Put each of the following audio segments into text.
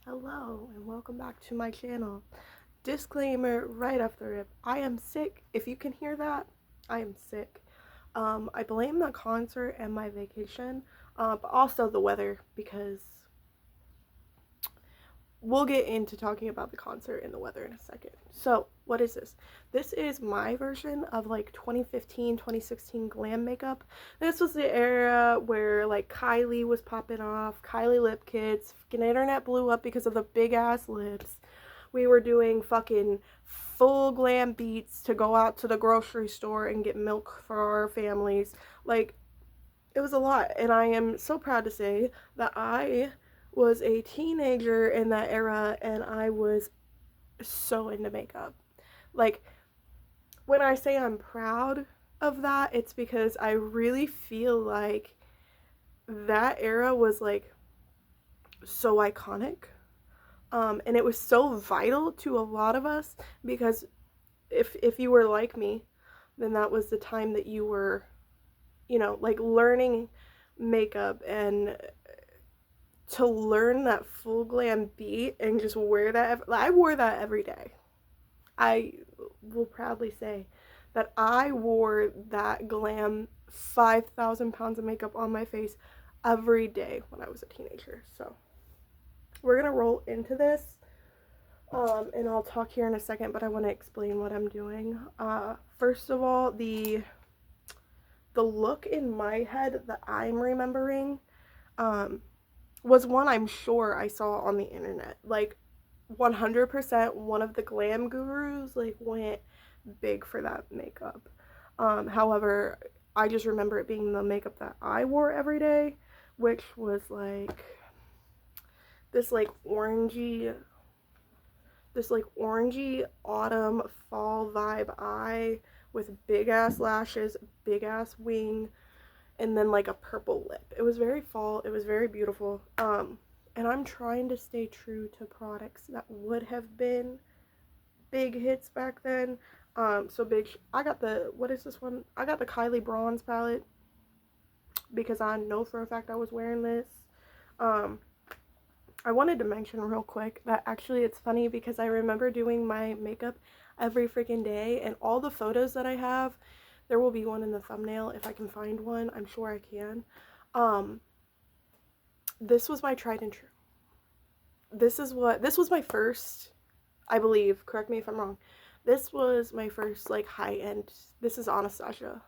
Hello and welcome back to my channel. Disclaimer right off the rip, I am sick. If you can hear that, I am sick. I blame the concert and my vacation, but also the weather, because we'll get into talking about the concert and the weather in a second. So what is this? This is my version of like 2015 2016 glam makeup. This was the era where like Kylie was popping off, Kylie lip kits, fucking internet blew up because of the big ass lips. We were doing fucking full glam beats to go out to the grocery store and get milk for our families. Like, it was a lot, and I am so proud to say that I was a teenager in that era and I was so into makeup. Like, when I say I'm proud of that, it's because I really feel like that era was like so iconic. And it was so vital to a lot of us because if you were like me, then that was the time that you were, like learning makeup and to learn that full glam beat and just wear that. I wore that every day. I will proudly say that I wore that glam 5,000 pounds of makeup on my face every day when I was a teenager. So we're gonna roll into this, and I'll talk here in a second, but I want to explain what I'm doing. First of all, the look in my head that I'm remembering, was one I'm sure I saw on the internet. Like 100% one of the glam gurus like went big for that makeup. However, I just remember it being the makeup that I wore every day, which was like this like orangey autumn fall vibe eye with big ass lashes, big ass wing, and then like a purple lip. It was very fall. It was very beautiful. And I'm trying to stay true to products that would have been big hits back then. So big. I got the, what is this one? I got the Kylie bronze palette because I know for a fact I was wearing this. I wanted to mention real quick that actually it's funny because I remember doing my makeup every freaking day, and all the photos that I have, there will be one in the thumbnail if I can find one. I'm sure I can. This was my tried and true. This was my first, I believe, correct me if I'm wrong. This was my first like high-end. This is Anastasia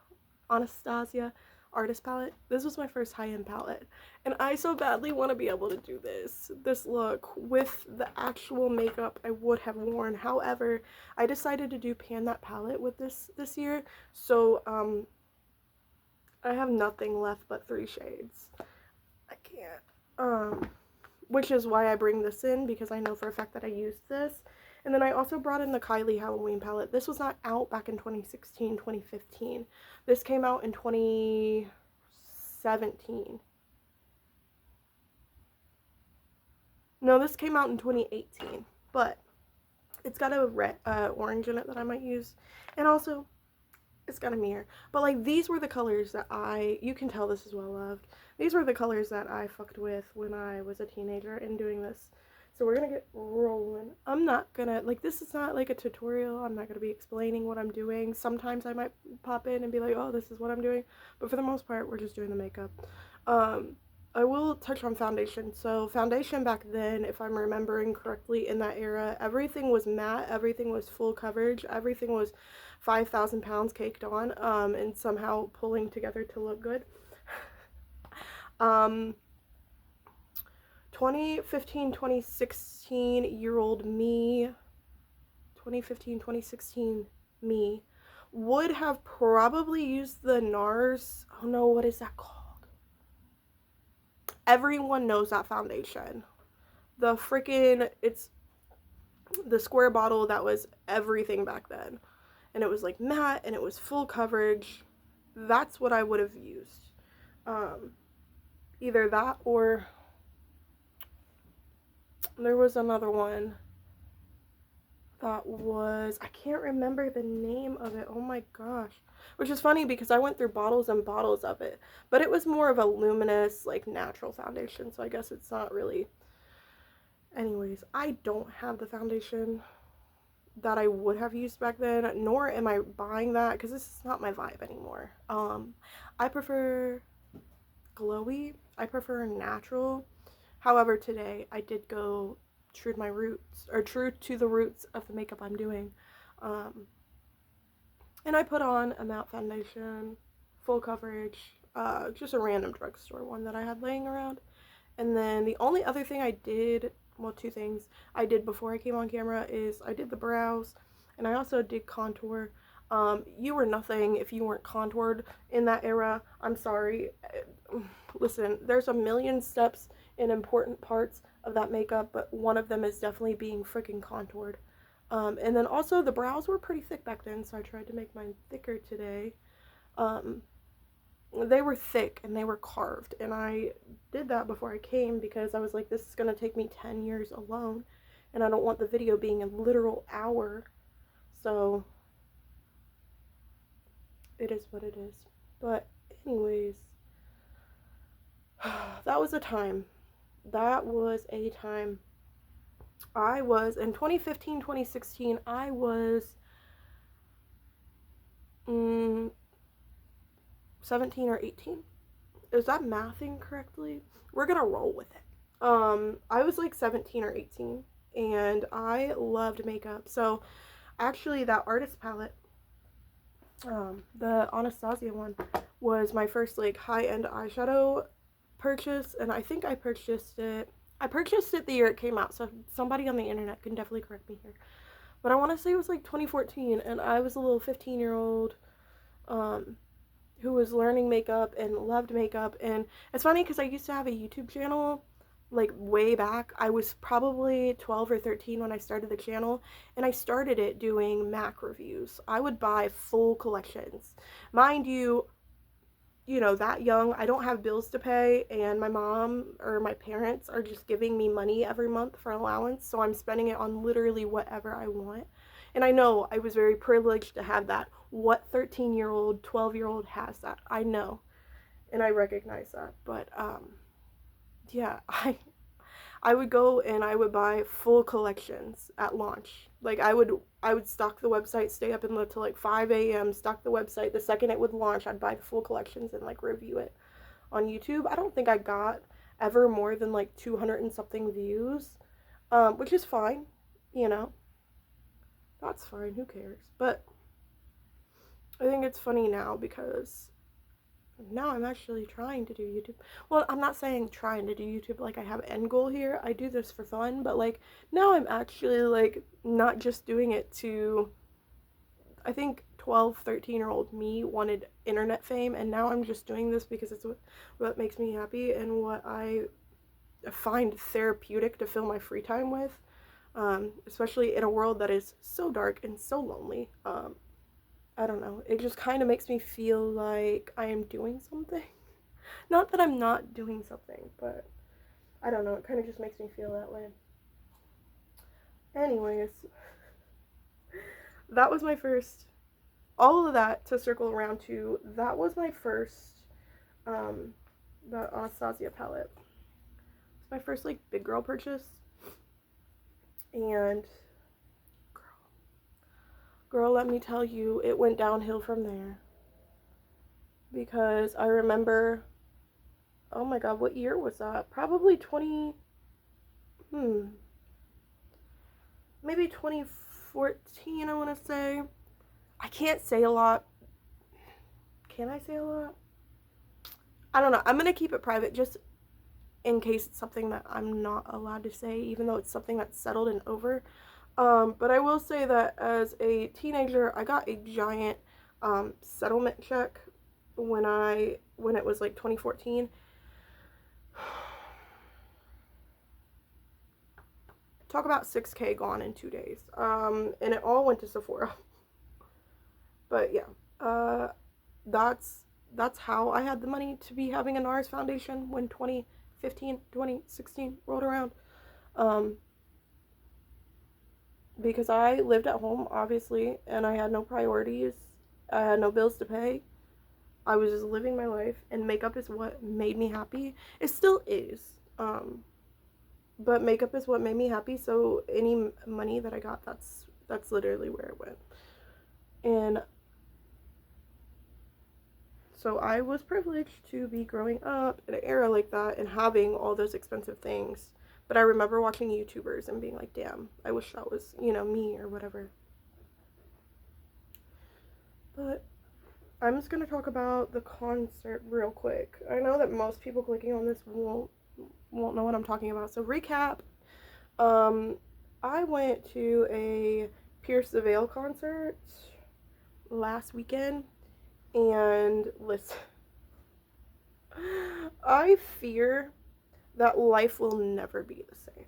artist palette. This was my first high-end palette, and I so badly want to be able to do this look with the actual makeup I would have worn. However, I decided to do pan that palette with this year, so I have nothing left but 3 shades. I can't. Which is why I bring this in, because I know for a fact that I used this. And then I also brought in the Kylie Halloween palette. This was not out back in 2016, 2015. This came out in 2017. No, this came out in 2018. But it's got a red, orange in it that I might use. And also, it's got a mirror. But like, these were the colors that you can tell this is well loved. These were the colors that I fucked with when I was a teenager and doing this. So we're gonna get rolling. I'm not gonna, like, this is not like a tutorial. I'm not gonna be explaining what I'm doing. Sometimes I might pop in and be like, oh, this is what I'm doing. But for the most part, we're just doing the makeup. I will touch on foundation. So foundation back then, if I'm remembering correctly, in that era, everything was matte, everything was full coverage, everything was 5,000 pounds caked on, and somehow pulling together to look good. 2015, 2016 year old me, 2015, 2016 me would have probably used the NARS, oh no, what is that called? Everyone knows that foundation. The freaking, it's the square bottle that was everything back then. And it was like matte and it was full coverage. That's what I would have used. Either that or there was another one that was, I can't remember the name of it. Oh my gosh. Which is funny because I went through bottles and bottles of it. But it was more of a luminous, like, natural foundation. So I guess it's not really anyways, I don't have the foundation that I would have used back then, nor am I buying that because this is not my vibe anymore. I prefer glowy. I prefer natural. However, today I did go true to my roots, or true to the roots of the makeup I'm doing. Um, and I put on a matte foundation, full coverage, just a random drugstore one that I had laying around. And then the only other thing I did, well, two things I did before I came on camera is I did the brows, and I also did contour. You were nothing if you weren't contoured in that era. I'm sorry. Listen, there's a million steps in important parts of that makeup, but one of them is definitely being freaking contoured. And then also the brows were pretty thick back then, so I tried to make mine thicker today. Um, they were thick and they were carved, and I did that before I came because I was like, this is going to take me 10 years alone, and I don't want the video being a literal hour. So it is what it is. But anyways, that was a time. That was a time. I was in 2015, 2016, I was 17 or 18. Is that mathing correctly? We're gonna roll with it. I was like 17 or 18, and I loved makeup. So actually that artist palette, the Anastasia one, was my first like high-end eyeshadow purchase, and I think I purchased it the year it came out, so somebody on the internet can definitely correct me here. But I want to say it was like 2014, and I was a little 15-year-old who was learning makeup and loved makeup. And it's funny because I used to have a YouTube channel like way back. I was probably 12 or 13 when I started the channel, and I started it doing MAC reviews. I would buy full collections. Mind you, that young, I don't have bills to pay, and my mom or my parents are just giving me money every month for allowance, so I'm spending it on literally whatever I want. And I know I was very privileged to have that. What 13-year-old, 12-year-old has that? I know, and I recognize that. But yeah, I would go and I would buy full collections at launch. Like I would stock the website, stay up until like 5 a.m., stock the website. The second it would launch, I'd buy the full collections and like review it on YouTube. I don't think I got ever more than like 200 and something views, which is fine, that's fine, who cares? But I think it's funny now because now I'm actually trying to do YouTube. Well, I'm not saying trying to do YouTube like I have an end goal here. I do this for fun, but like now I'm actually like not just doing it to, I think 12, 13-year-old me wanted internet fame, and now I'm just doing this because it's what makes me happy and what I find therapeutic to fill my free time with, especially in a world that is so dark and so lonely. I don't know. It just kind of makes me feel like I am doing something. Not that I'm not doing something, but I don't know. It kind of just makes me feel that way. Anyways, that was my first. All of that to circle around to, that was my first, the Anastasia palette. It's my first, like, big girl purchase. And girl, let me tell you, it went downhill from there. Because I remember, oh my god, what year was that? Probably maybe 2014, I want to say. I can't say a lot. Can I say a lot? I don't know. I'm going to keep it private just in case it's something that I'm not allowed to say, even though it's something that's settled and over. But I will say that as a teenager, I got a giant settlement check when it was like 2014. Talk about 6K gone in 2 days. And it all went to Sephora. But yeah, that's how I had the money to be having a NARS foundation when 2015, 2016 rolled around. Because I lived at home, obviously, and I had no priorities. I had no bills to pay. I was just living my life, and makeup is what made me happy. It still is. but makeup is what made me happy, so any money that I got, that's literally where it went. And so I was privileged to be growing up in an era like that and having all those expensive things. But I remember watching YouTubers and being like, damn, I wish that was, me or whatever. But I'm just going to talk about the concert real quick. I know that most people clicking on this won't know what I'm talking about. So recap, I went to a Pierce the Veil concert last weekend, and listen, I fear that life will never be the same.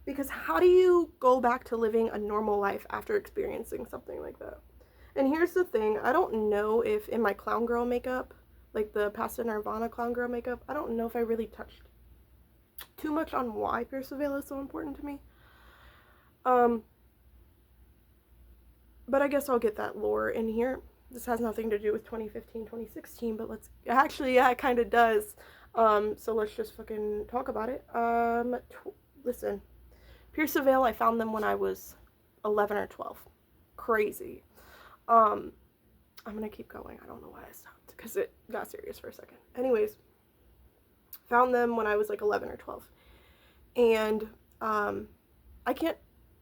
Because how do you go back to living a normal life after experiencing something like that? And here's the thing, I don't know if in my clown girl makeup, like the Pasta Nirvana clown girl makeup, I don't know if I really touched too much on why Pierce the Veil is so important to me. But I guess I'll get that lore in here. This has nothing to do with 2015, 2016, but yeah, it kind of does. So let's just fucking talk about it. Listen, Pierce the Veil, I found them when I was 11 or 12. Crazy. I'm gonna keep going. I don't know why I stopped, because it got serious for a second. Anyways, found them when I was like 11 or 12. And,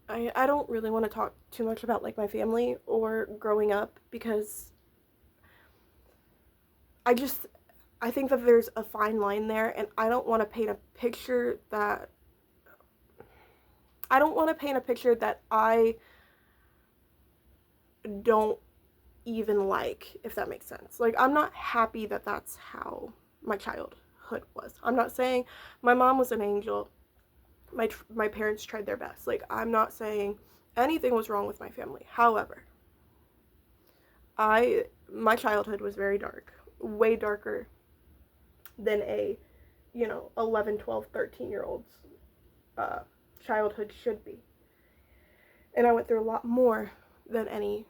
I don't really want to talk too much about like my family or growing up, because I think that there's a fine line there, and I don't want to paint a picture that I don't even like, if that makes sense. Like, I'm not happy that that's how my childhood was. I'm not saying my mom was an angel. My parents tried their best. Like, I'm not saying anything was wrong with my family. However, my childhood was very dark, way darker than a 11, 12, 13-year-old's childhood should be. And I went through a lot more than any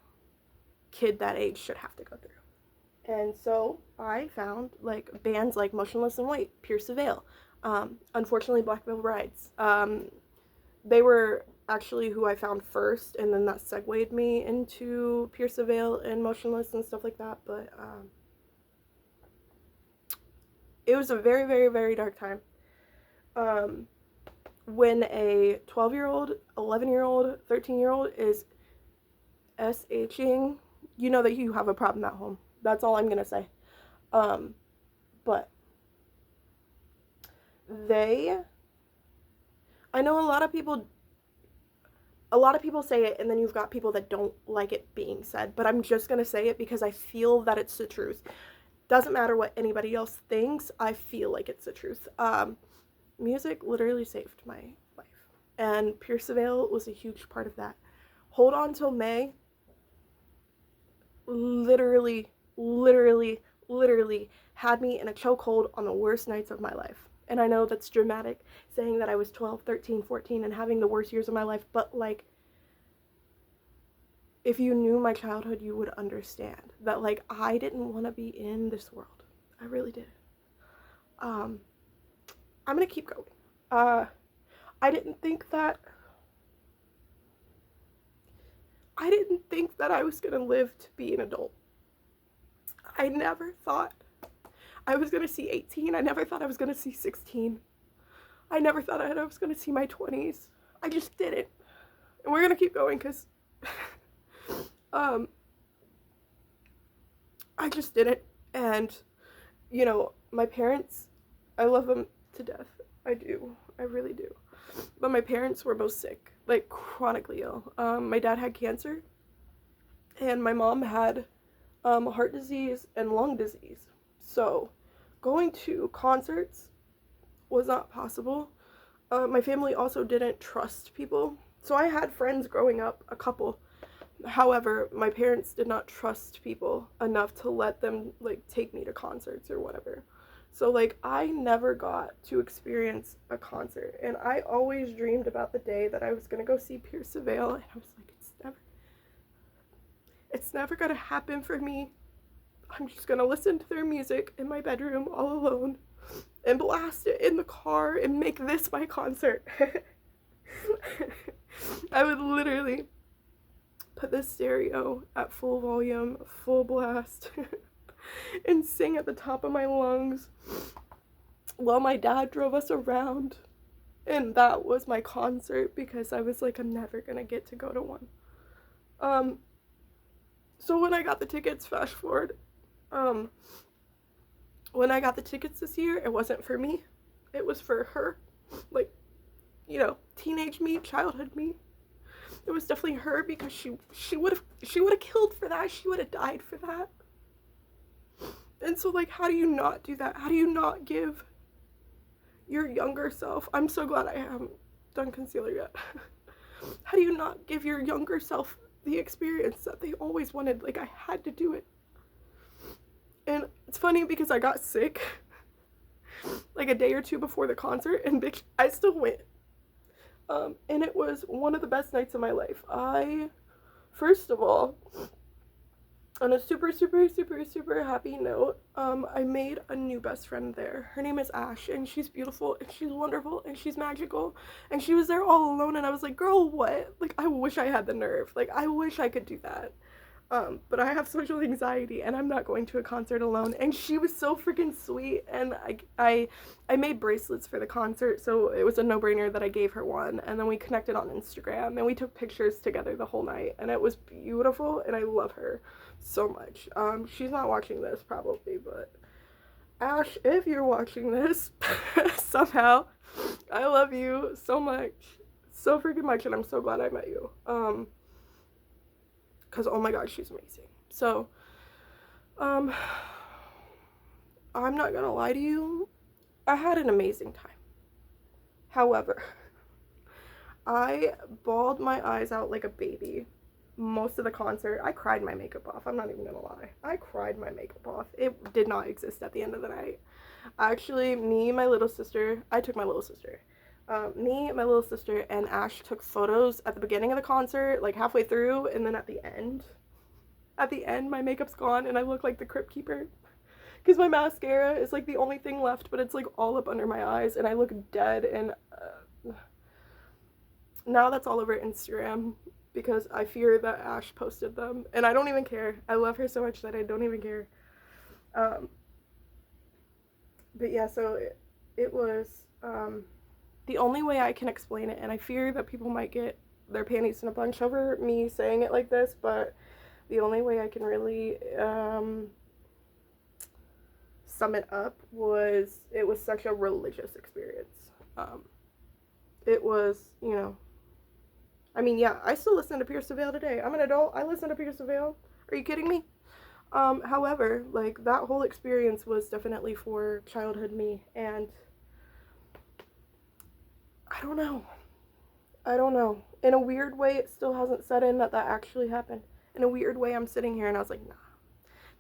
kid that age should have to go through. And so I found like bands like Motionless in White, Pierce the Veil, unfortunately Black Veil Brides. They were actually who I found first, and then that segued me into Pierce the Veil and Motionless and stuff like that. But it was a very, very, very dark time. When a 12-year-old, 11-year-old, 13-year-old is SHing, you know that you have a problem at home. That's all I'm gonna say. But I know a lot of people say it, and then you've got people that don't like it being said, but I'm just gonna say it because I feel that it's the truth. Doesn't matter what anybody else thinks, I feel like it's the truth. Music literally saved my life, and Pierce the Veil was a huge part of that. Hold On Till May literally had me in a chokehold on the worst nights of my life. And I know that's dramatic, saying that I was 12, 13, 14 and having the worst years of my life, but like, if you knew my childhood, you would understand that like I didn't want to be in this world. I really did. I'm gonna keep going. I didn't think that I was gonna live to be an adult. I never thought I was gonna see 18. I never thought I was gonna see 16. I never thought I was gonna see my 20s. I just didn't. And we're gonna keep going because I just didn't. And my parents, I love them to death. I do. I really do. But my parents were both sick, like chronically ill. My dad had cancer, and my mom had heart disease and lung disease. So going to concerts was not possible. My family also didn't trust people. So I had friends growing up, a couple. However, my parents did not trust people enough to let them like take me to concerts or whatever. So like I never got to experience a concert, and I always dreamed about the day that I was gonna go see Pierce the Veil, and I was like, it's never gonna happen for me. I'm just gonna listen to their music in my bedroom all alone and blast it in the car and make this my concert. I would literally put the stereo at full volume, full blast, and sing at the top of my lungs while my dad drove us around. And that was my concert, because I was like, I'm never gonna get to go to one. So when I got the tickets, fast forward, when I got the tickets this year, it wasn't for me. It was for her. Like, you know, teenage me, childhood me. It was definitely her, because she would have killed for that. She would have died for that. And so, like, how do you not do that? How do you not give your younger self? I'm so glad I haven't done concealer yet. How do you not give your younger self the experience that they always wanted? Like, I had to do it. And it's funny because I got sick like a day or two before the concert, and I still went. And it was one of the best nights of my life. First of all, on a super, super, super, super happy note, I made a new best friend there. Her name is Ash, and she's beautiful, and she's wonderful, and she's magical, and she was there all alone, and I was like, girl, what? Like, I wish I had the nerve. Like, I wish I could do that. But I have social anxiety, and I'm not going to a concert alone. And she was so freaking sweet, and I made bracelets for the concert, so it was a no-brainer that I gave her one. And then we connected on Instagram, and we took pictures together the whole night, and it was beautiful, and I love her so much. She's not watching this probably, but Ash, if you're watching this somehow, I love you so much, so freaking much, and I'm so glad I met you. Because, oh my god, she's amazing. So, I'm not gonna lie to you, I had an amazing time. However, I bawled my eyes out like a baby most of the concert. I cried my makeup off. I'm not even gonna lie. I cried my makeup off. It did not exist at the end of the night. Actually, my little sister, me, my little sister, and Ash took photos at the beginning of the concert, like halfway through, and then at the end, my makeup's gone, and I look like the Crypt Keeper. Because my mascara is, like, the only thing left, but it's, like, all up under my eyes, and I look dead, and now that's all over Instagram, because I fear that Ash posted them, and I don't even care. I love her so much that I don't even care. But yeah, so it was, the only way I can explain it, and I fear that people might get their panties in a bunch over me saying it like this, but the only way I can really sum it up was, it was such a religious experience. It was, you know, I mean, yeah, I still listen to Pierce the Veil today. I'm an adult. I listen to Pierce the Veil. Are you kidding me? However, like, that whole experience was definitely for childhood me, and I don't know. In a weird way, it still hasn't set in that actually happened. In a weird way, I'm sitting here and I was like,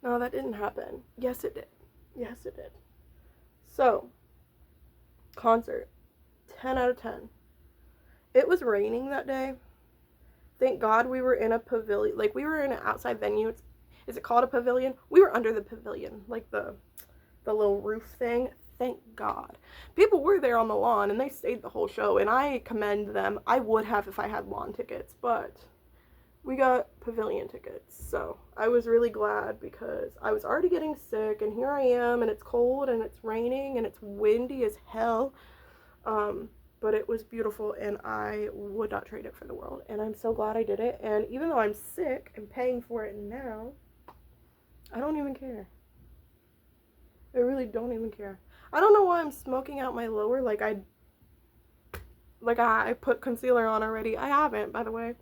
no, that didn't happen. Yes, it did. Yes, it did. So, concert. 10 out of 10. It was raining that day. Thank God we were in a pavilion. Like, we were in an outside venue. Is it called a pavilion? We were under the pavilion. Like, the little roof thing. Thank God. People were there on the lawn, and they stayed the whole show, and I commend them. I would have if I had lawn tickets, but we got pavilion tickets, so I was really glad, because I was already getting sick, and here I am, and it's cold, and it's raining, and it's windy as hell, but it was beautiful, and I would not trade it for the world, and I'm so glad I did it. And even though I'm sick and paying for it now, I don't even care. I really don't even care. I don't know why I'm smoking out my lower, like I put concealer on already. I haven't, by the way.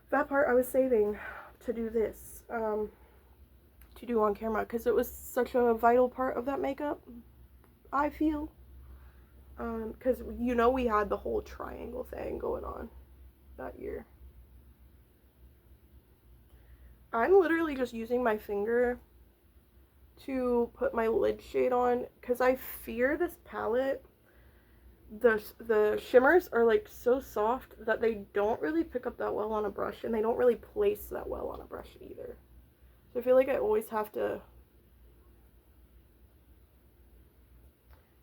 That part I was saving to do this, to do on camera, because it was such a vital part of that makeup, I feel. Because, you know, we had the whole triangle thing going on that year. I'm literally just using my finger to put my lid shade on, because I fear this palette, the shimmers are like so soft that they don't really pick up that well on a brush, and they don't really place that well on a brush either. So I feel like I always have to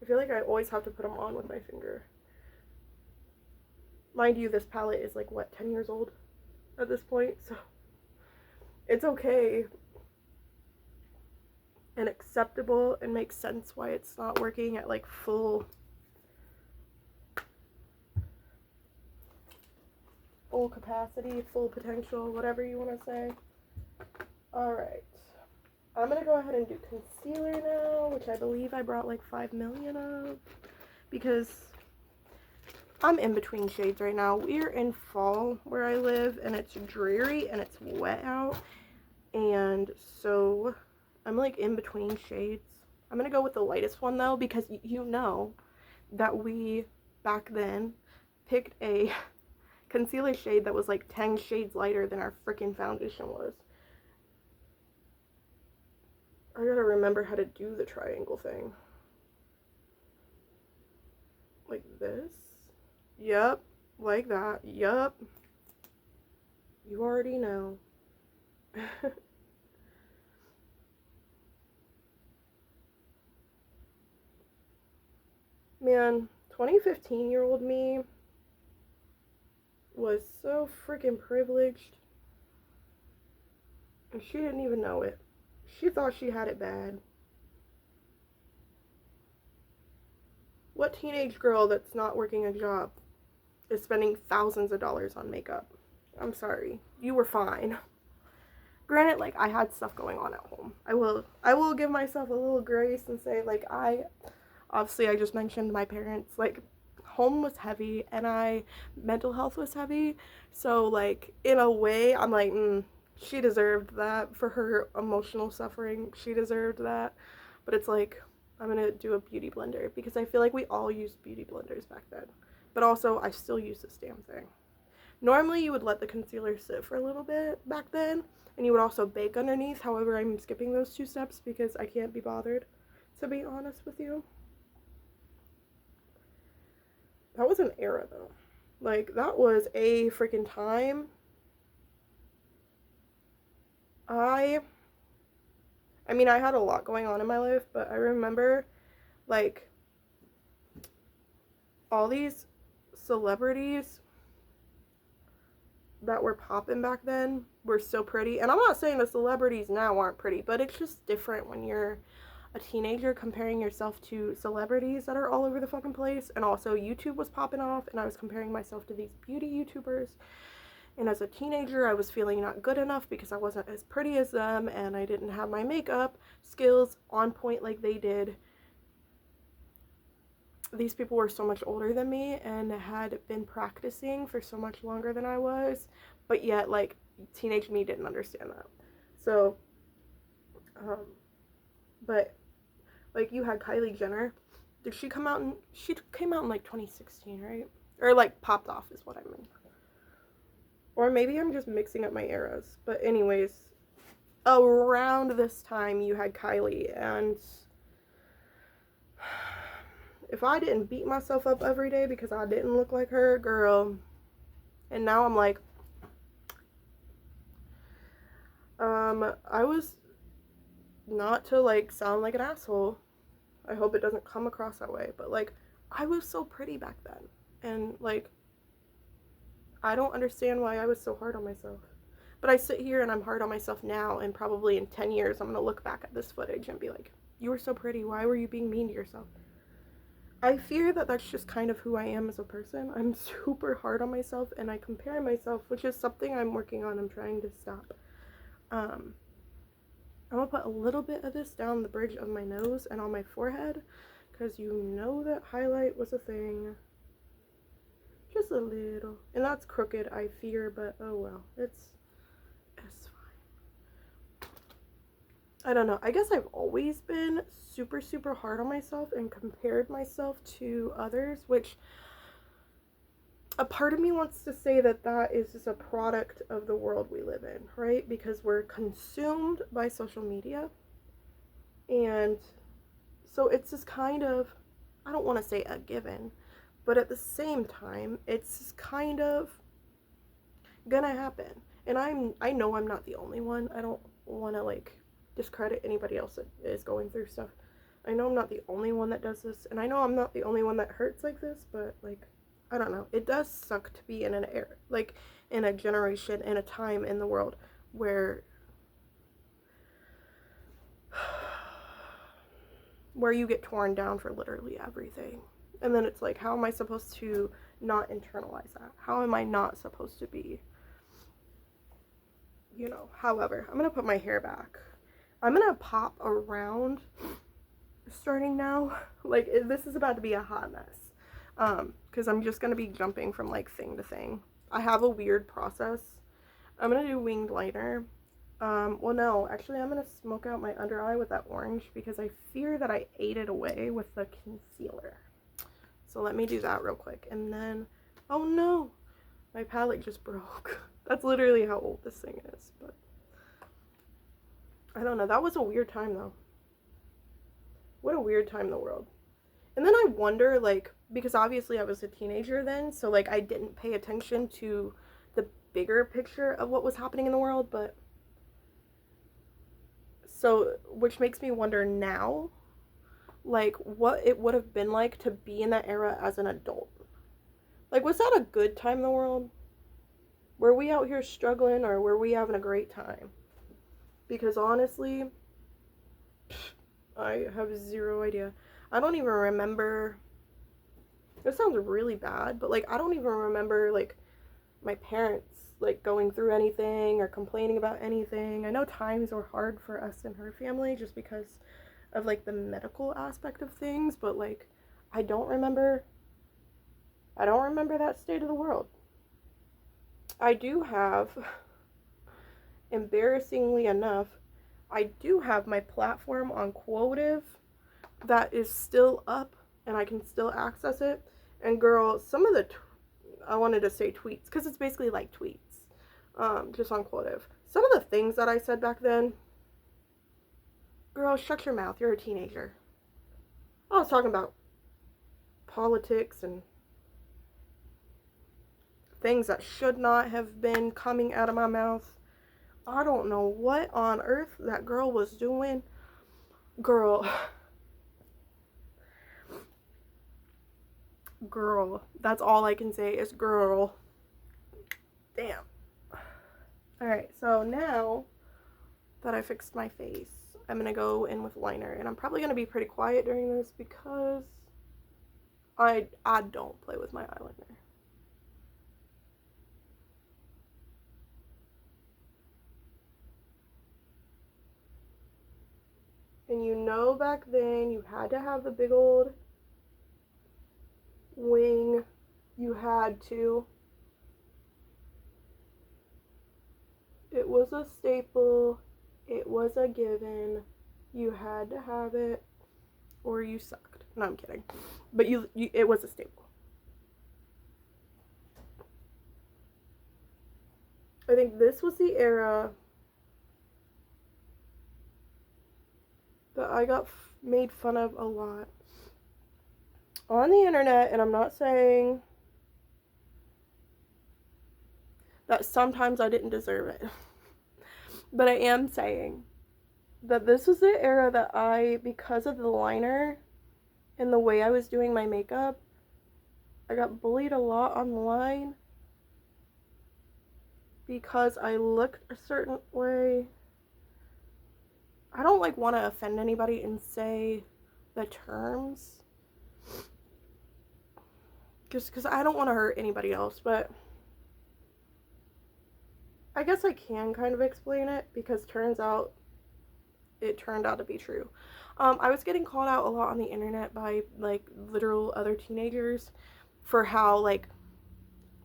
I feel like I always have to put them on with my finger. Mind you, this palette is like, what, 10 years old at this point? So it's okay and acceptable and makes sense why it's not working at like full capacity, full potential, whatever you want to say. Alright. I'm going to go ahead and do concealer now, which I believe I brought like 5 million of, because I'm in between shades right now. We're in fall where I live, and it's dreary and it's wet out, and so I'm like in between shades. I'm going to go with the lightest one though, because you know that we back then picked a concealer shade that was like 10 shades lighter than our freaking foundation was. I gotta remember how to do the triangle thing. Like this. Yep. Like that. Yep. You already know. Man, 2015-year-old me was so freaking privileged, and she didn't even know it. She thought she had it bad. What teenage girl that's not working a job is spending thousands of dollars on makeup? I'm sorry. You were fine. Granted, like, I had stuff going on at home. I will give myself a little grace and say, like, obviously I just mentioned my parents, like, home was heavy and mental health was heavy. So, like, in a way, I'm like, she deserved that for her emotional suffering. She deserved that. But it's like, I'm going to do a beauty blender because I feel like we all used beauty blenders back then. But also, I still use this damn thing. Normally, you would let the concealer sit for a little bit back then, and you would also bake underneath. However, I'm skipping those 2 steps because I can't be bothered, to be honest with you. That was an era, though. Like, that was a freaking time. I mean, I had a lot going on in my life, but I remember, like, all these celebrities that were popping back then were so pretty. And I'm not saying the celebrities now aren't pretty, but it's just different when you're a teenager comparing yourself to celebrities that are all over the fucking place. And also, YouTube was popping off, and I was comparing myself to these beauty YouTubers. And as a teenager, I was feeling not good enough because I wasn't as pretty as them, and I didn't have my makeup skills on point like they did. These people were so much older than me and had been practicing for so much longer than I was, but yet, like, teenage me didn't understand that. So, but, like, you had Kylie Jenner. Did she come out she came out in, like, 2016, right? Or, like, popped off is what I mean. Or maybe I'm just mixing up my eras. But anyways, around this time, you had Kylie, and if I didn't beat myself up every day because I didn't look like her, girl. And now I'm like, I was, not to, like, sound like an asshole. I hope it doesn't come across that way. But, like, I was so pretty back then. And, like, I don't understand why I was so hard on myself. But I sit here and I'm hard on myself now, and probably in 10 years I'm going to look back at this footage and be like, you were so pretty. Why were you being mean to yourself? I fear that that's just kind of who I am as a person. I'm super hard on myself, and I compare myself, which is something I'm working on. I'm trying to stop. I'm going to put a little bit of this down the bridge of my nose and on my forehead, because you know that highlight was a thing. Just a little. And that's crooked, I fear, but oh well. It's fine. I don't know. I guess I've always been super, super hard on myself and compared myself to others, which a part of me wants to say that that is just a product of the world we live in, right? Because we're consumed by social media. And so it's just kind of, I don't want to say a given, but at the same time, it's kind of gonna happen. And I know I'm not the only one. I don't want to, like, discredit anybody else that is going through stuff. I know I'm not the only one that does this, and I know I'm not the only one that hurts like this, but, like, I don't know. It does suck to be in an era, like, in a generation, in a time in the world where you get torn down for literally everything. And then it's like, how am I supposed to not internalize that? How am I not supposed to be, however, I'm going to put my hair back. I'm going to pop around starting now. Like, this is about to be a hot mess. Because I'm just going to be jumping from, like, thing to thing. I have a weird process. I'm going to do winged liner. Well, no, actually, I'm going to smoke out my under eye with that orange because I fear that I ate it away with the concealer. So let me do that real quick. And then, oh no, my palette just broke. That's literally how old this thing is, but I don't know. That was a weird time, though. What a weird time in the world. And then I wonder, like, because obviously I was a teenager then, so, like, I didn't pay attention to the bigger picture of what was happening in the world, but so, which makes me wonder now, like, what it would have been like to be in that era as an adult. Like, was that a good time in the world? Were we out here struggling, or were we having a great time? Because honestly, I have zero idea. I don't even remember. This sounds really bad, but, like, I don't even remember, like, my parents, like, going through anything or complaining about anything. I know times were hard for us and her family just because of, like, the medical aspect of things, but, like, I don't remember that state of the world. I do have, embarrassingly enough, I do have my platform on Quotive that is still up and I can still access it. And girl, some of the I wanted to say tweets because it's basically like tweets, just on Quotive. Some of the things that I said back then, girl, shut your mouth. You're a teenager. I was talking about politics and things that should not have been coming out of my mouth. I don't know what on earth that girl was doing. Girl, that's all I can say is girl. Damn. Alright, so now that I fixed my face, I'm gonna go in with liner, and I'm probably gonna be pretty quiet during this because I don't play with my eyeliner. And you know, back then you had to have the big old wing. You had to. It was a staple. It was a given. You had to have it or you sucked. No, I'm kidding. But it was a staple. I think this was the era that I got made fun of a lot on the internet, and I'm not saying that sometimes I didn't deserve it, but I am saying that this was the era that I, because of the liner and the way I was doing my makeup, I got bullied a lot online because I looked a certain way. I don't, like, want to offend anybody and say the terms just because I don't want to hurt anybody else, but I guess I can kind of explain it because it turned out to be true. I was getting called out a lot on the internet by, like, literal other teenagers for how, like,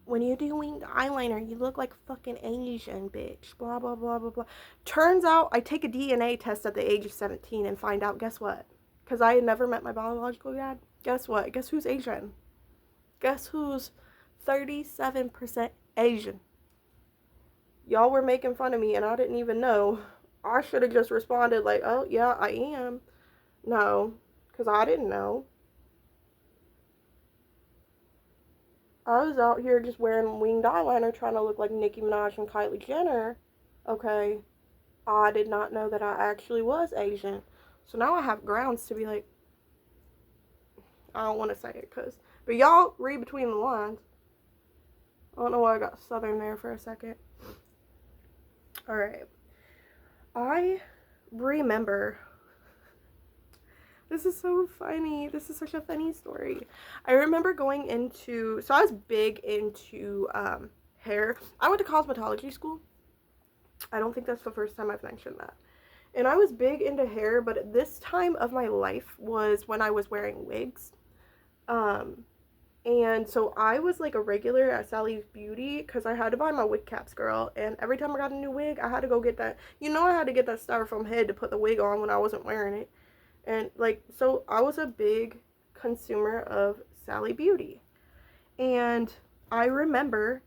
when you do winged eyeliner, you look like fucking Asian, bitch. Blah, blah, blah, blah, blah. Turns out I take a DNA test at the age of 17 and find out, guess what? Because I had never met my biological dad. Guess what? Guess who's Asian? Guess who's 37% Asian? Y'all were making fun of me and I didn't even know. I should have just responded like, oh, yeah, I am. No, because I didn't know. I was out here just wearing winged eyeliner trying to look like Nicki Minaj and Kylie Jenner. Okay, I did not know that I actually was Asian. So now I have grounds to be like, I don't want to say it, but y'all read between the lines. I don't know why I got southern there for a second. Alright. I remember, this is so funny. This is such a funny story. I remember going into, so I was big into hair. I went to cosmetology school. I don't think that's the first time I've mentioned that. And I was big into hair, but at this time of my life was when I was wearing wigs. And so I was like a regular at Sally's Beauty because I had to buy my wig caps, girl. And every time I got a new wig, I had to go get that. You know, I had to get that styrofoam head to put the wig on when I wasn't wearing it. And like, so I was a big consumer of Sally Beauty. And I remember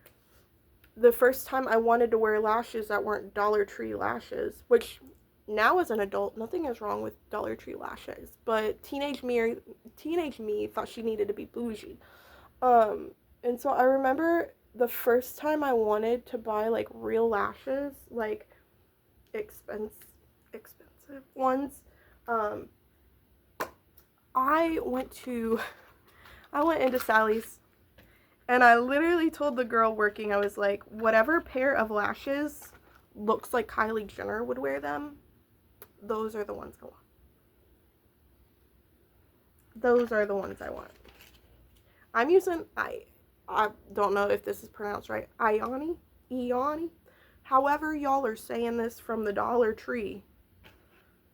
the first time I wanted to wear lashes that weren't Dollar Tree lashes, which now as an adult, nothing is wrong with Dollar Tree lashes. But teenage me thought she needed to be bougie. And so I remember the first time I wanted to buy like real lashes, like expensive ones. I went into Sally's, and I literally told the girl working, I was like, whatever pair of lashes looks like Kylie Jenner would wear them, those are the ones I want. Those are the ones I want. I'm using, I don't know if this is pronounced right, Ioni. However y'all are saying this from the Dollar Tree.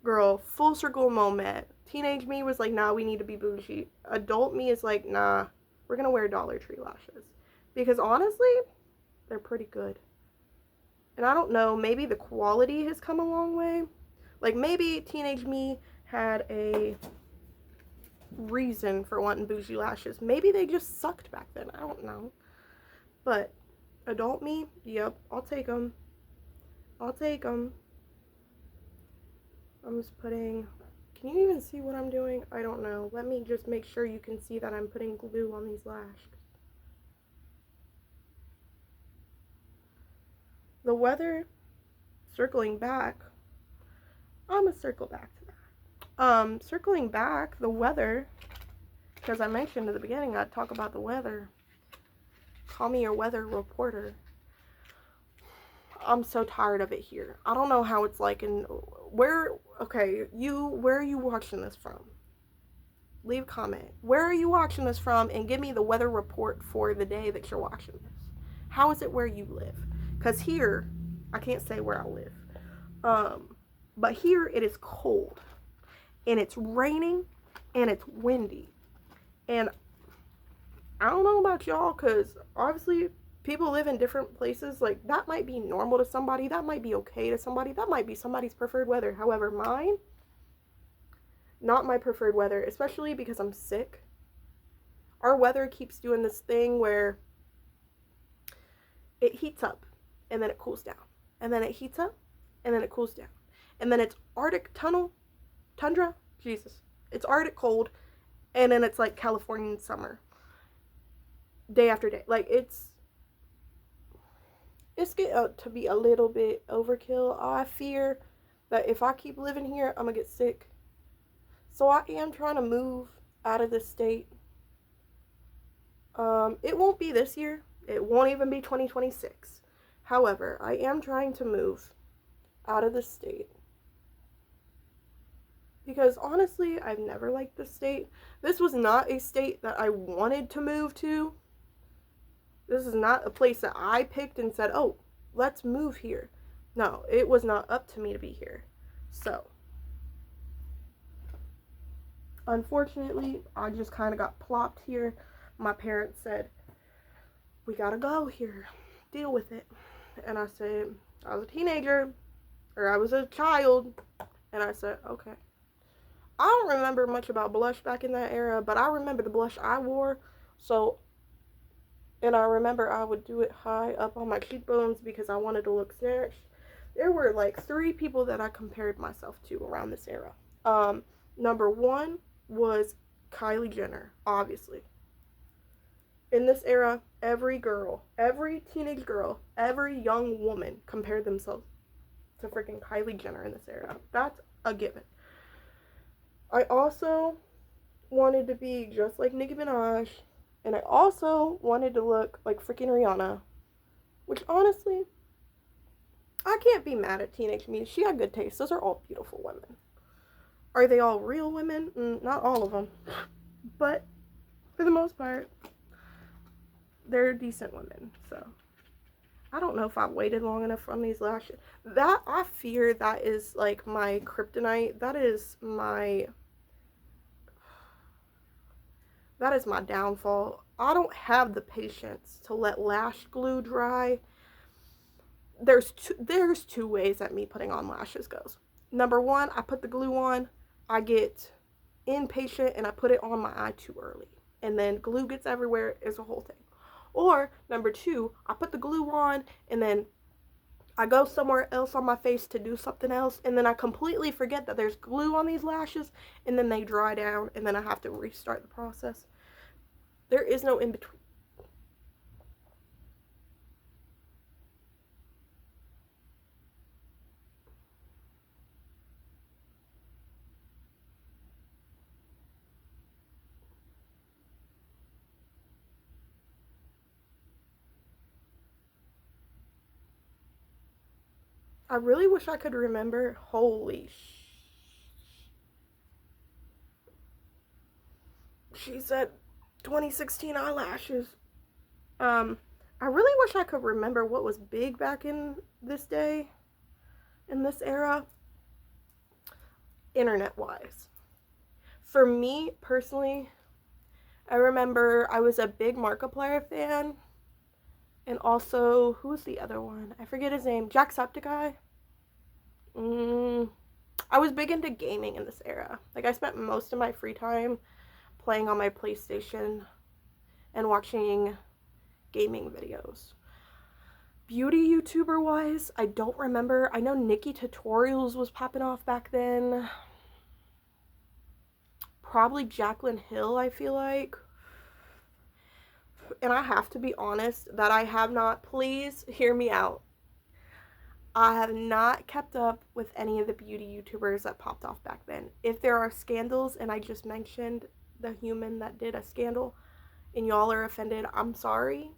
Girl, full circle moment. Teenage me was like, nah, we need to be bougie. Adult me is like, nah, we're gonna wear Dollar Tree lashes. Because honestly, they're pretty good. And I don't know, maybe the quality has come a long way. Like, maybe teenage me had a reason for wanting bougie lashes. Maybe they just sucked back then. I don't know. But adult me, yep, I'll take them. I'll take them. I'm just putting, can you even see what I'm doing? I don't know. Let me just make sure you can see that I'm putting glue on these lashes. The weather, circling back, I'm gonna circle back to that. Circling back, the weather, because I mentioned at the beginning I'd talk about the weather. Call me your weather reporter. I'm so tired of it here. I don't know how it's like in where are you watching this from? Leave a comment. Where are you watching this from, and give me the weather report for the day that you're watching this. How is it where you live? Because here, I can't say where I live. But here it is cold, and it's raining, and it's windy. And I don't know about y'all, because obviously people live in different places. Like, that might be normal to somebody. That might be okay to somebody. That might be somebody's preferred weather. However, mine, not my preferred weather, especially because I'm sick. Our weather keeps doing this thing where it heats up, and then it cools down. And then it heats up, and then it cools down. And then it's Arctic tundra, Jesus. It's Arctic cold, and then it's like Californian summer. Day after day. Like, it's getting to be a little bit overkill. I fear that if I keep living here, I'm gonna get sick. So I am trying to move out of this state. It won't be this year. It won't even be 2026. However, I am trying to move out of this state. Because honestly, I've never liked this state. This was not a state that I wanted to move to. This is not a place that I picked and said, oh, let's move here. No, it was not up to me to be here. So, unfortunately, I just kind of got plopped here. My parents said, we gotta go here. Deal with it. And I said, I was a teenager, or I was a child. And I said, okay. I don't remember much about blush back in that era, but I remember the blush I wore. So, and I remember I would do it high up on my cheekbones because I wanted to look snatched. There were like 3 people that I compared myself to around this era. Number 1 was Kylie Jenner, obviously. In this era, every girl, every teenage girl, every young woman compared themselves to freaking Kylie Jenner in this era. That's a given. I also wanted to be just like Nicki Minaj, and I also wanted to look like freaking Rihanna, which honestly, I can't be mad at teenage me. She had good taste. Those are all beautiful women. Are they all real women? Not all of them, but for the most part, they're decent women. So I don't know if I've waited long enough on these lashes. That I fear that is like my kryptonite. That is my downfall. I don't have the patience to let lash glue dry. There's two ways that me putting on lashes goes. Number one, I put the glue on, I get impatient and I put it on my eye too early. And then glue gets everywhere is a whole thing. Or number two, I put the glue on and then I go somewhere else on my face to do something else and then I completely forget that there's glue on these lashes and then they dry down and then I have to restart the process. There is no in between. I really wish I could remember. Holy she said 2016 eyelashes. I really wish I could remember what was big back in this day, in this era, internet wise. For me personally, I remember I was a big Markiplier fan, and also, who was the other one? I forget his name. Jacksepticeye? I was big into gaming in this era. Like, I spent most of my free time playing on my PlayStation and watching gaming videos. Beauty YouTuber wise, I don't remember. I know Nikki Tutorials was popping off back then. Probably Jaclyn Hill, I feel like. And I have to be honest that I have not, please hear me out. I have not kept up with any of the beauty YouTubers that popped off back then. If there are scandals, and I just mentioned the human that did a scandal, and y'all are offended, I'm sorry.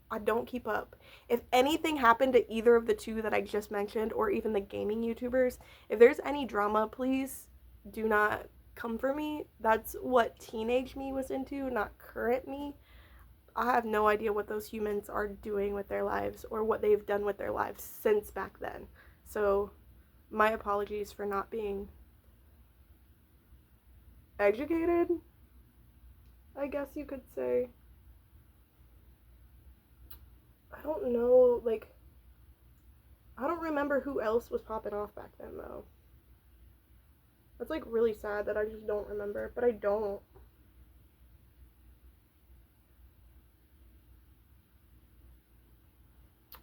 I don't keep up. If anything happened to either of the two that I just mentioned, or even the gaming YouTubers, if there's any drama, please do not come for me. That's what teenage me was into, not current me. I have no idea what those humans are doing with their lives or what they've done with their lives since back then. So, my apologies for not being educated, I guess you could say. I don't know, like, I don't remember who else was popping off back then, though. That's, like, really sad that I just don't remember, but I don't.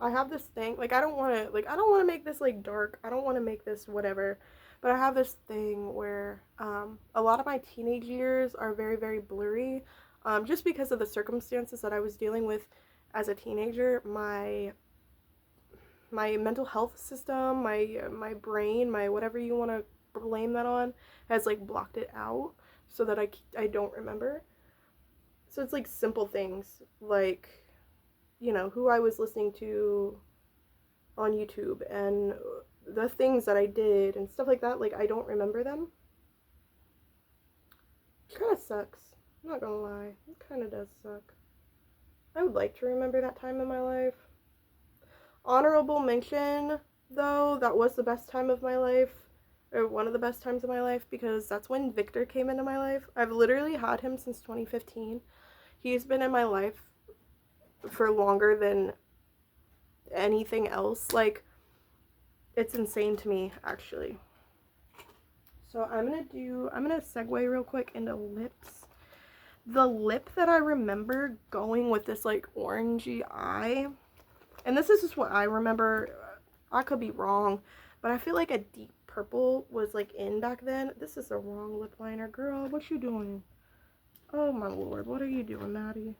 I have this thing, like, I don't want to make this, like, dark. I don't want to make this whatever. But I have this thing where a lot of my teenage years are very, very blurry. Just because of the circumstances that I was dealing with as a teenager. My mental health system, my brain, my whatever you want to blame that on, has, like, blocked it out so that I don't remember. So it's, like, simple things, like, you know, who I was listening to on YouTube and the things that I did and stuff like that. Like, I don't remember them. It kind of sucks. I'm not gonna lie. It kind of does suck. I would like to remember that time in my life. Honorable mention, though, that was the best time of my life, or one of the best times of my life, because that's when Victor came into my life. I've literally had him since 2015. He's been in my life for longer than anything else. Like, it's insane to me, actually. So I'm gonna segue real quick into lips. The lip that I remember going with this, like, orangey eye, and this is just what I remember, I could be wrong, but I feel like a deep purple was, like, in back then. This is the wrong lip liner. Girl, what you doing? Oh my lord, what are you doing, Maddie?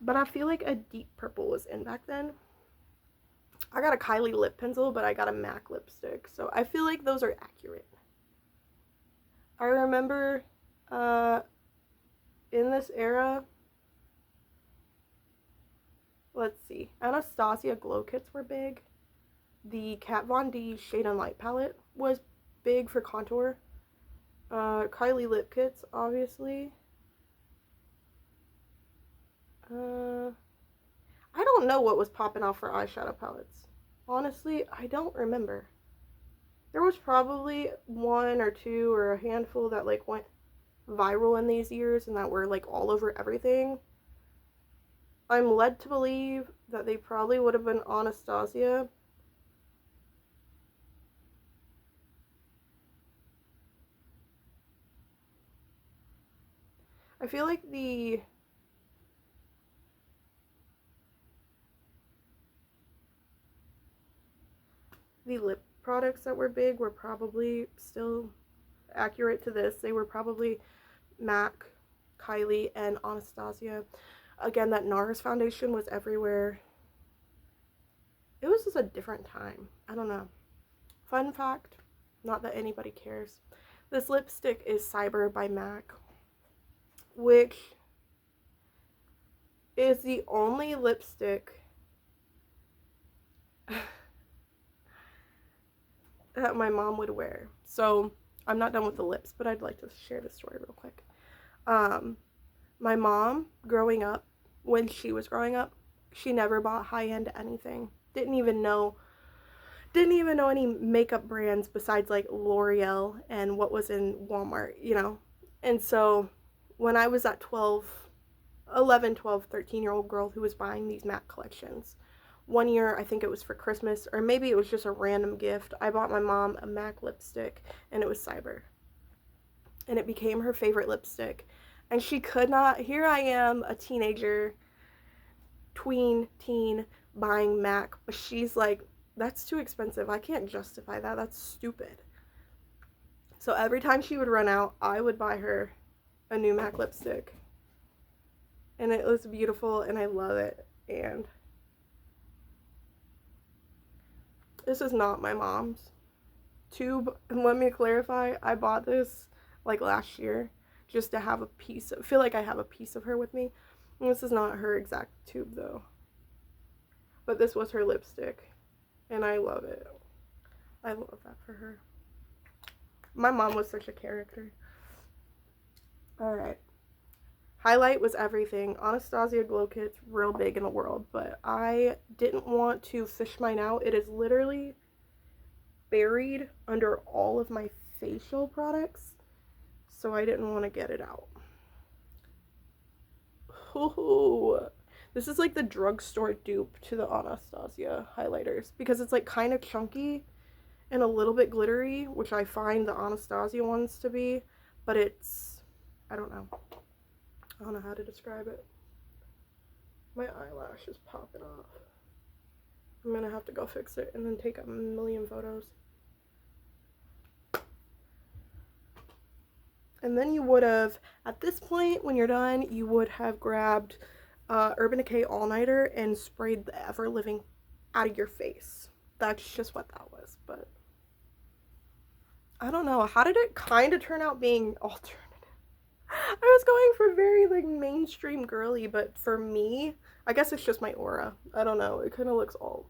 But I feel like a deep purple was in back then. I got a Kylie lip pencil, but I got a MAC lipstick. So I feel like those are accurate. I remember Uh, in this era, let's see. Anastasia glow kits were big. The Kat Von D Shade and Light palette was big for contour. Kylie lip kits, obviously. I don't know what was popping off for eyeshadow palettes. Honestly, I don't remember. There was probably one or two or a handful that like went viral in these years and that were like all over everything. I'm led to believe that they probably would have been Anastasia. I feel like the lip products that were big were probably still accurate to this. They were probably MAC, Kylie, and Anastasia. Again, that NARS foundation was everywhere. It was just a different time. I don't know. Fun fact, not that anybody cares. This lipstick is Cyber by MAC, which is the only lipstick that my mom would wear. So I'm not done with the lips, but I'd like to share this story real quick. My mom, growing up, when she was growing up, she never bought high-end anything. Didn't even know any makeup brands besides like L'Oreal and what was in Walmart, you know. And so when I was that 11, 12, 13-year-old girl who was buying these MAC collections, one year, I think it was for Christmas, or maybe it was just a random gift, I bought my mom a MAC lipstick, and it was Cyber. And it became her favorite lipstick. And she could not, here I am, a teenager, teen, buying MAC, but she's like, that's too expensive. I can't justify that. That's stupid. So every time she would run out, I would buy her a new MAC lipstick. And it was beautiful, and I love it. And this is not my mom's tube. And let me clarify, I bought this like last year just to have a piece of, feel like I have a piece of her with me. And this is not her exact tube though. But this was her lipstick. And I love it. I love that for her. My mom was such a character. Alright. Highlight was everything. Anastasia glow kit's real big in the world, but I didn't want to fish mine out. It is literally buried under all of my facial products, so I didn't want to get it out. Ooh. This is like the drugstore dupe to the Anastasia highlighters because it's like kind of chunky and a little bit glittery, which I find the Anastasia ones to be, but it's, I don't know how to describe it. My eyelash is popping off. I'm gonna have to go fix it and then take a million photos. And then you would have, at this point when you're done, you would have grabbed Urban Decay All Nighter and sprayed the ever living out of your face. That's just what that was. But I don't know, how did it kind of turn out being alternative? I was going for very like mainstream girly, but for me, I guess it's just my aura. I don't know, it kind of looks alt.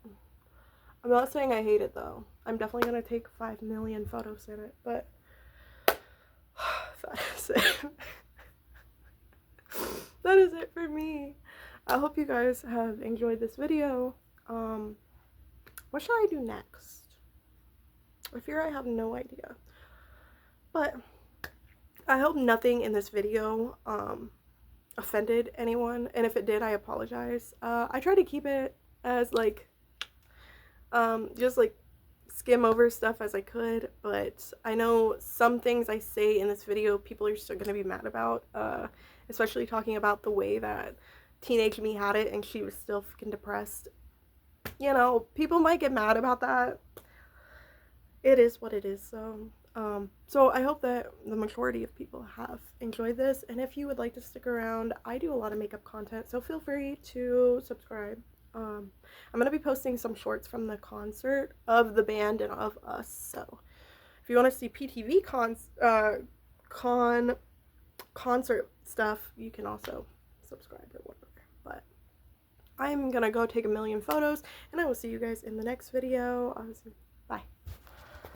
I'm not saying I hate it though. I'm definitely gonna take 5 million photos in it, but that is it. That is it for me. I hope you guys have enjoyed this video. What should I do next? I fear I have no idea. But I hope nothing in this video offended anyone, and if it did, I apologize. I try to keep it as like just like skim over stuff as I could, but I know some things I say in this video people are still gonna be mad about, especially talking about the way that teenage me had it and she was still freaking depressed. You know, people might get mad about that. It is what it is. So I hope that the majority of people have enjoyed this, and if you would like to stick around, I do a lot of makeup content, so feel free to subscribe. I'm gonna be posting some shorts from the concert of the band and of us, so if you want to see PTV concert stuff, you can also subscribe or whatever. But I'm gonna go take a million photos, and I will see you guys in the next video. Bye.